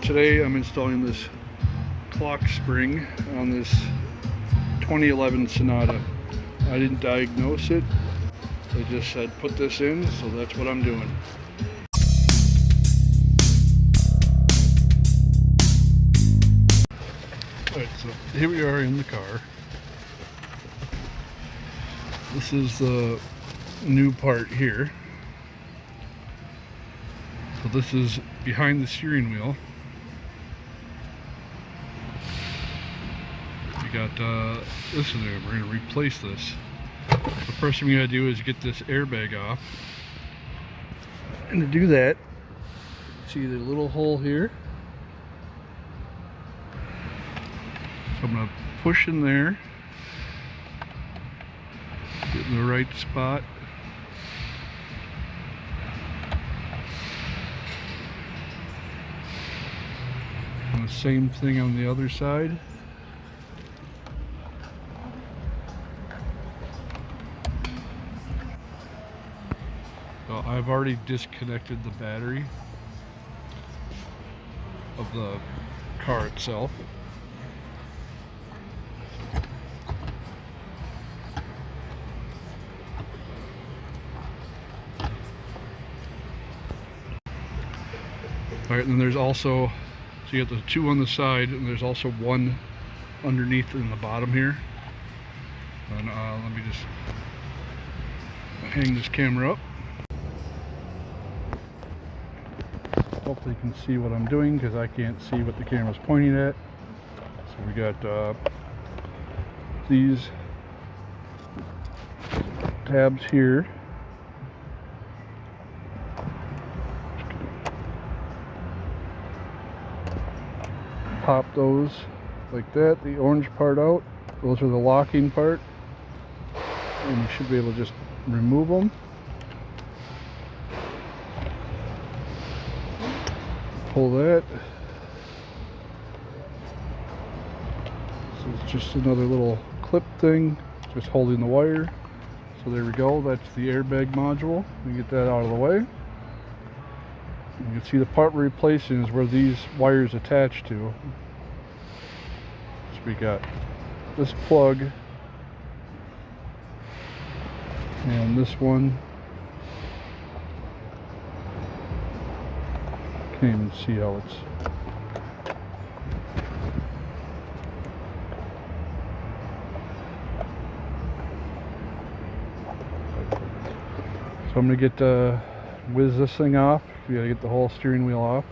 Today I'm installing this clock spring on this 2011 Sonata. I didn't diagnose it, they just said put this in, so that's what I'm doing. Alright, so here we are in the car. This is the new part here. So this is behind the steering wheel. We got this in there. We're going to replace this. The first thing we got to do is get this airbag off. And to do that, see the little hole here? So I'm going to push in there, get in the right spot. And the same thing on the other side. So I've already disconnected the battery of the car itself. Alright, and then there's also, so you got the two on the side, and there's also one underneath in the bottom here. And let me just hang this camera up. Hopefully you can see what I'm doing, because I can't see what the camera's pointing at. So we got these tabs here. Pop those like that, the orange part out. Those are the locking part, and you should be able to just remove them. Pull that. So it's just another little clip thing, just holding the wire. So there we go, that's the airbag module. We get that out of the way. You can see the part we're replacing is where these wires attach to. So we got this plug and this one. Can't even see how it's. So I'm gonna get whiz this thing off. We gotta get the whole steering wheel off.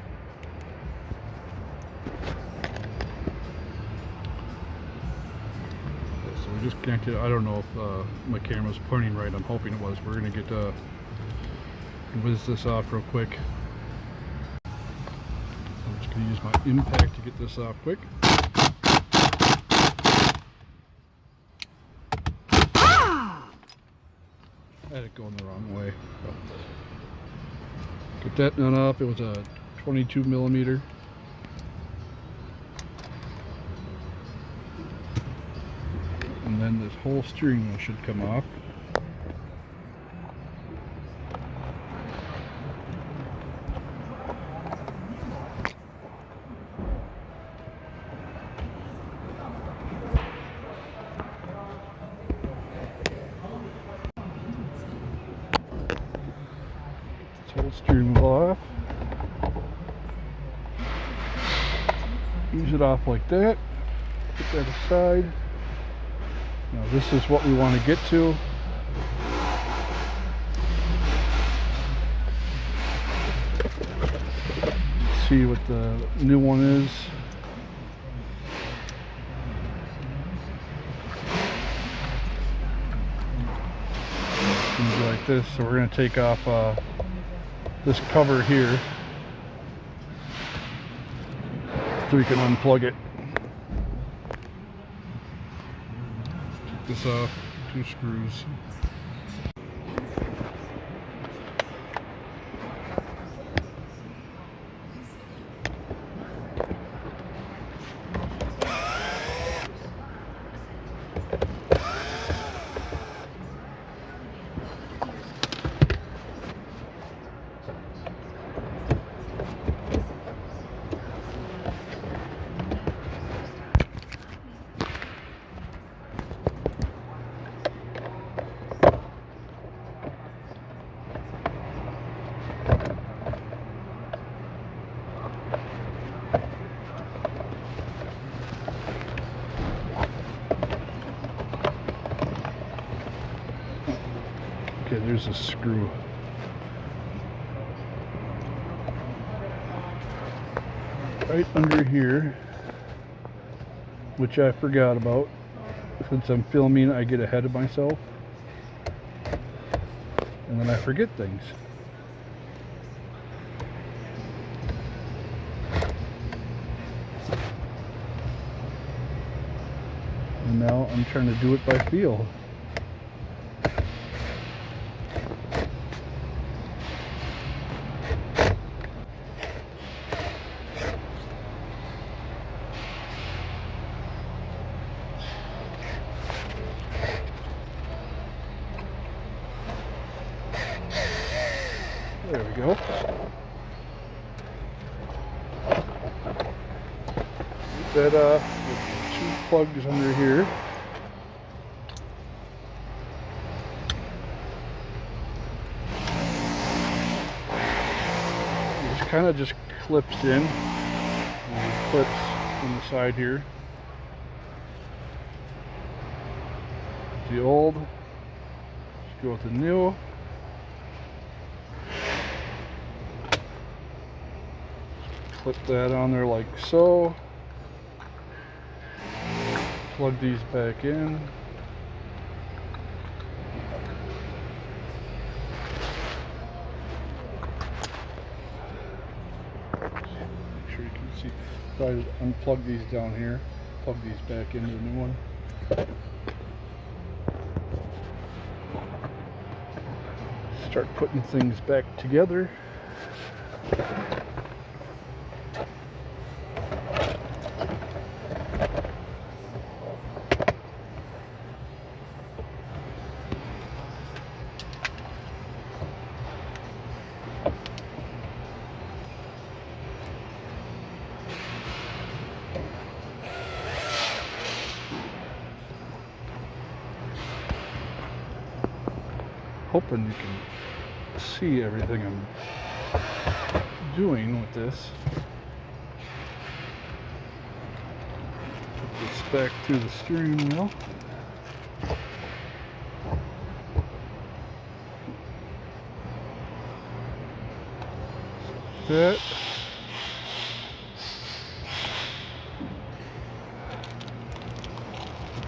So we just connected. I don't know if my camera's pointing right. I'm hoping it was. We're gonna get whiz this off real quick. I'm just gonna use my impact to get this off quick. I had it going the wrong way. Get that nut off. It was a 22 millimeter. And then this whole steering wheel should come off. Whole steering wheel off. Ease it off like that. Put that aside. Now this is what we want to get to. Let's see what the new one is. It's going to be like this. So we're going to take off this cover here so we can unplug it. Take this off, 2 screws. a screw. Right under here, which I forgot about. Since I'm filming, I get ahead of myself. And then I forget things. And now I'm trying to do it by feel. There we go. Get that off with 2 plugs under here. This kind of just clips in. And clips on the side here. The old. Let's go with the new. Put that on there like so. Plug these back in. Make sure you can see. Try to unplug these down here. Plug these back into the new one. Start putting things back together. Hoping you can see everything I'm doing with this. Put this back through the steering wheel. That.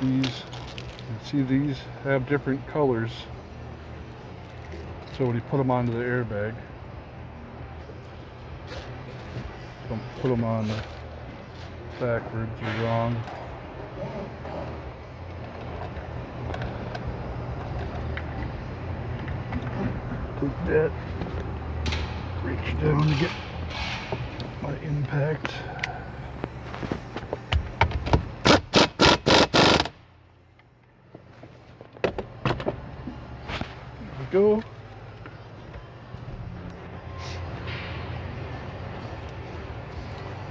These, you can see these have different colors. So when you put them onto the airbag, don't put them on backwards or wrong. Take that, reach down to get my impact. There we go.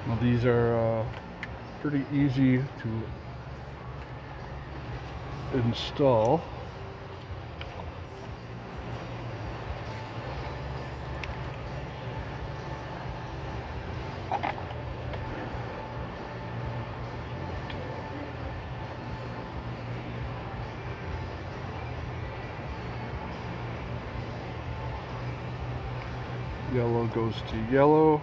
Now these are pretty easy to install. Yellow goes to yellow.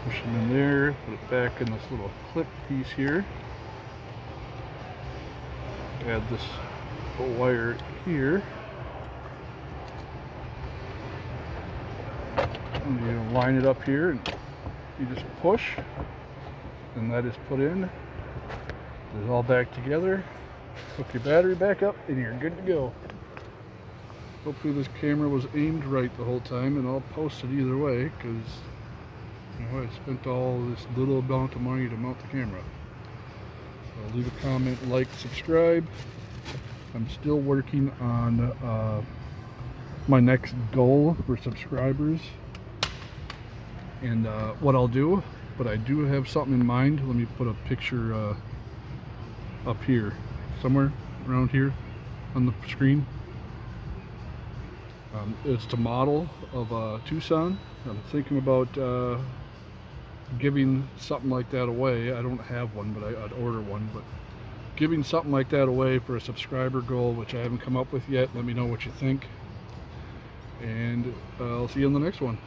Push them in there, put it back in this little clip piece here. Add this wire here. And you line it up here and you just push, and that is put in. It's all back together. Hook your battery back up and you're good to go. Hopefully this camera was aimed right the whole time, and I'll post it either way, because you know, I spent all this little amount of money to mount the camera. So leave a comment, like, subscribe. I'm still working on my next goal for subscribers and what I'll do, but I do have something in mind. Let me put a picture up here, somewhere around here on the screen. It's the model of a Tucson. I'm thinking about giving something like that away. I don't have one, but I'd order one. But giving something like that away for a subscriber goal, which I haven't come up with yet. Let me know what you think, and I'll see you on the next one.